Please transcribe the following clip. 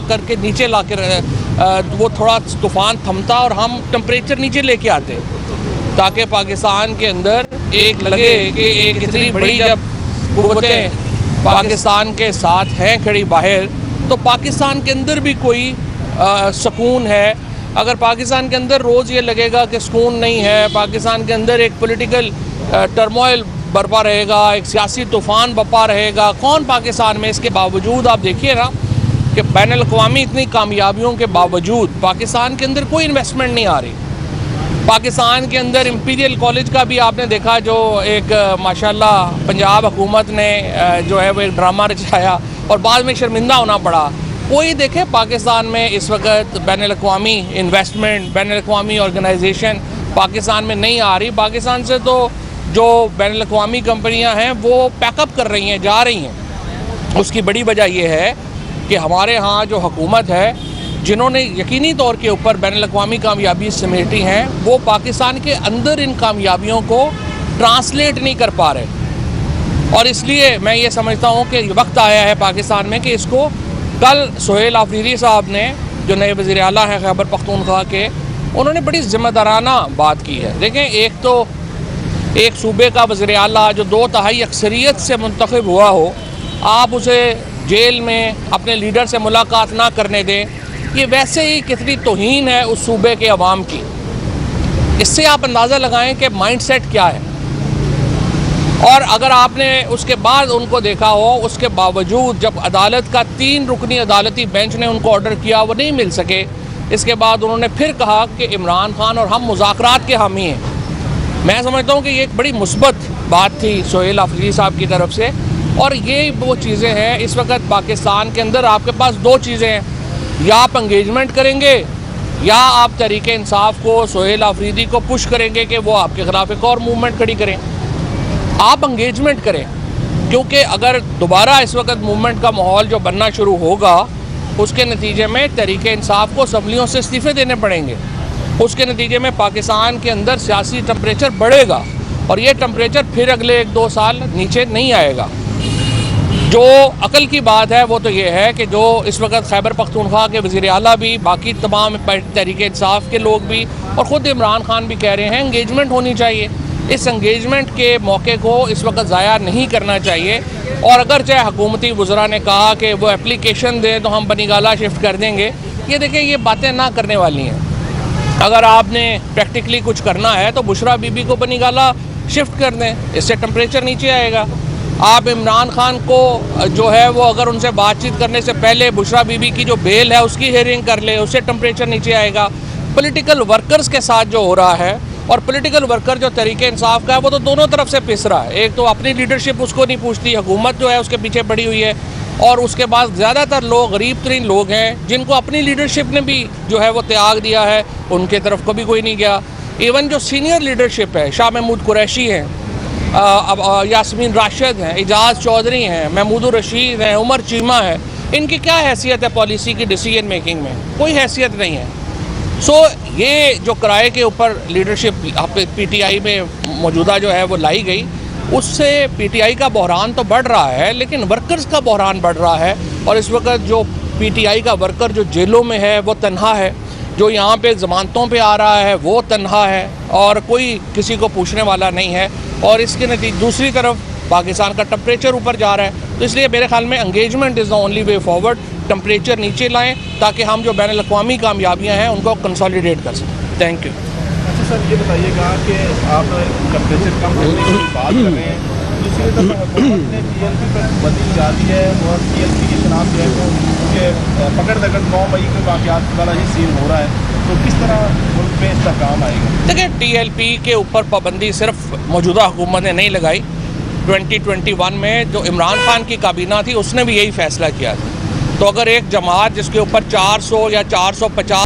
करके नीचे ला कर वो थोड़ा तूफ़ान थमता और हम टेम्परेचर नीचे लेके आते, ताकि पाकिस्तान के अंदर एक लगे कि एक इतनी बड़ी जब कुव्वतें पाकिस्तान के साथ हैं खड़ी बाहर, तो पाकिस्तान के अंदर भी कोई सुकून है। अगर पाकिस्तान के अंदर रोज़ ये लगेगा कि सुकून नहीं है, पाकिस्तान के अंदर एक पॉलिटिकल टर्मोइल बरपा रहेगा, एक सियासी तूफ़ान बपा रहेगा, कौन पाकिस्तान में, इसके बावजूद आप देखिए ना कि बैनुल अक़वामी इतनी कामयाबियों के बावजूद पाकिस्तान के अंदर कोई इन्वेस्टमेंट नहीं आ रही। पाकिस्तान के अंदर इंपीरियल कॉलेज का भी आपने देखा, जो एक माशाल्लाह पंजाब हुकूमत ने जो है वो एक ड्रामा रचाया और बाद में शर्मिंदा होना पड़ा। कोई देखे पाकिस्तान में इस वक्त बैनुल अक़वामी इन्वेस्टमेंट, बैनुल अक़वामी ऑर्गेनाइजेशन पाकिस्तान में नहीं आ रही। पाकिस्तान से तो जो बैनुल अक़वामी कंपनियां हैं वो पैकअप कर रही हैं, जा रही हैं। उसकी बड़ी वजह यह है कि हमारे यहाँ जो हुकूमत है, जिन्होंने यकीनी तौर के ऊपर बैनुल अक़वामी कामयाबी समेटी हैं, वो पाकिस्तान के अंदर इन कामयाबियों को ट्रांसलेट नहीं कर पा रहे। और इसलिए मैं ये समझता हूँ कि वक्त आया है पाकिस्तान में कि इसको, कल सुहेल आफरीदी साहब ने जो नए वज़ीर आला हैं खैबर पख्तूनख्वा के, उन्होंने बड़ी ज़िम्मेदाराना बात की है। देखें, एक तो एक सूबे का वज़ीर आला जो 2/3 अक्सरियत से मुंतखब हुआ हो, आप उसे जेल में अपने लीडर से मुलाकात ना करने दें, ये वैसे ही कितनी तौहीन है उस सूबे के अवाम की। इससे आप अंदाज़ा लगाएं कि माइंडसेट क्या है। और अगर आपने उसके बाद उनको देखा हो, उसके बावजूद जब अदालत का 3 रुकनी अदालती बेंच ने उनको ऑर्डर किया, वो नहीं मिल सके, इसके बाद उन्होंने फिर कहा कि इमरान खान और हम मुज़ाकरात के हामी हैं। मैं समझता हूँ कि ये एक बड़ी मुस्बत बात थी सुहेल आफरीदी साहब की तरफ से। और ये वो चीज़ें हैं, इस वक्त पाकिस्तान के अंदर आपके पास 2 चीज़ें हैं, या आप इंगेजमेंट करेंगे या आप तहरीक इंसाफ को, सुहेल आफरीदी को पुश करेंगे कि वो आपके ख़िलाफ़ एक और मूवमेंट खड़ी करें। आप इंगेजमेंट करें, क्योंकि अगर दोबारा इस वक्त मूवमेंट का माहौल जो बनना शुरू होगा, उसके नतीजे में तहरीक इंसाफ को असम्बलियों से इस्तीफ़े देने पड़ेंगे। उसके नतीजे में पाकिस्तान के अंदर सियासी टेम्परेचर बढ़ेगा और ये टेम्परेचर फिर अगले 1-2 साल नीचे नहीं आएगा। जो अकल की बात है वो तो ये है कि जो इस वक्त खैबर पख्तूनख्वा के वज़ीर आला भी, बाकी तमाम तहरीक इंसाफ के लोग भी और ख़ुद इमरान खान भी कह रहे हैं इंगेजमेंट होनी चाहिए। इस इंगेजमेंट के मौके को इस वक्त ज़ाया नहीं करना चाहिए। और अगर चाहे हुकूमती वज़रा ने कहा कि वो एप्लीकेशन दें तो हम बनीगाला शिफ्ट कर देंगे, ये देखें, ये बातें ना करने वाली हैं। अगर आपने प्रैक्टिकली कुछ करना है तो बुशरा बीबी को बनीगाला शिफ्ट कर दें, इससे टेम्परेचर नीचे आएगा। आप इमरान खान को जो है वो अगर उनसे बातचीत करने से पहले बुशरा बीबी की जो बेल है उसकी हेयरिंग कर ले, उससे टेम्परेचर नीचे आएगा। पॉलिटिकल वर्कर्स के साथ जो हो रहा है, और पॉलिटिकल वर्कर जो तहरीक इंसाफ का है, वो तो दोनों तरफ से पिस रहा है। एक तो अपनी लीडरशिप उसको नहीं पूछती, हुकूमत जो है उसके पीछे पड़ी हुई है, और उसके बाद ज़्यादातर लोग गरीब तरीन लोग हैं जिनको अपनी लीडरशिप ने भी जो है वो त्याग दिया है, उनके तरफ को भी कोई नहीं गया। इवन जो सीनियर लीडरशिप है, शाह महमूद कुरैशी हैं, यास्मीन राशिद हैं, एजाज चौधरी हैं, महमूद रशीद हैं, उमर चीमा है, इनकी क्या हैसियत है पॉलिसी की डिसीजन मेकिंग में? कोई हैसियत नहीं है। ये जो किराए के ऊपर लीडरशिप PTI में मौजूदा जो है वो लाई गई, उससे PTI का बहरान तो बढ़ रहा है, लेकिन वर्कर्स का बहरान बढ़ रहा है। और इस वक्त जो PTI का वर्कर जो जेलों में है वो तन्हा है, जो यहाँ पे ज़मानतों पे आ रहा है वो तन्हा है, और कोई किसी को पूछने वाला नहीं है। और इसके नतीजे दूसरी तरफ पाकिस्तान का टेम्परेचर ऊपर जा रहा है। तो इसलिए मेरे ख्याल में engagement is the only way forward. Temperature नीचे लाएं ताकि हम जो बैनुल अक़वामी कामयाबियाँ हैं उनको कंसोलिडेट कर सकें। Thank you. अच्छा सर, ये बताइएगा कि आप टेम्परेचर कम होने की बात कर रहे हैं, दूसरी तरफ हुकूमत ने TLP पर बदली डाली है और TLP की शनाख्त जो है वो उनके पकड़ दकड़ 9 मई के वाक़यात वाला ये सीन हो रहा है, तो किस तरह मुल्क में इस्तेहकाम आएगा? देखिए, TLP के ऊपर पाबंदी सिर्फ मौजूदा हुकूमत ने नहीं लगाई। 2021 में जो इमरान खान की काबीना थी उसने भी यही फ़ैसला किया था। तो अगर एक जमात जिसके ऊपर 400 या 450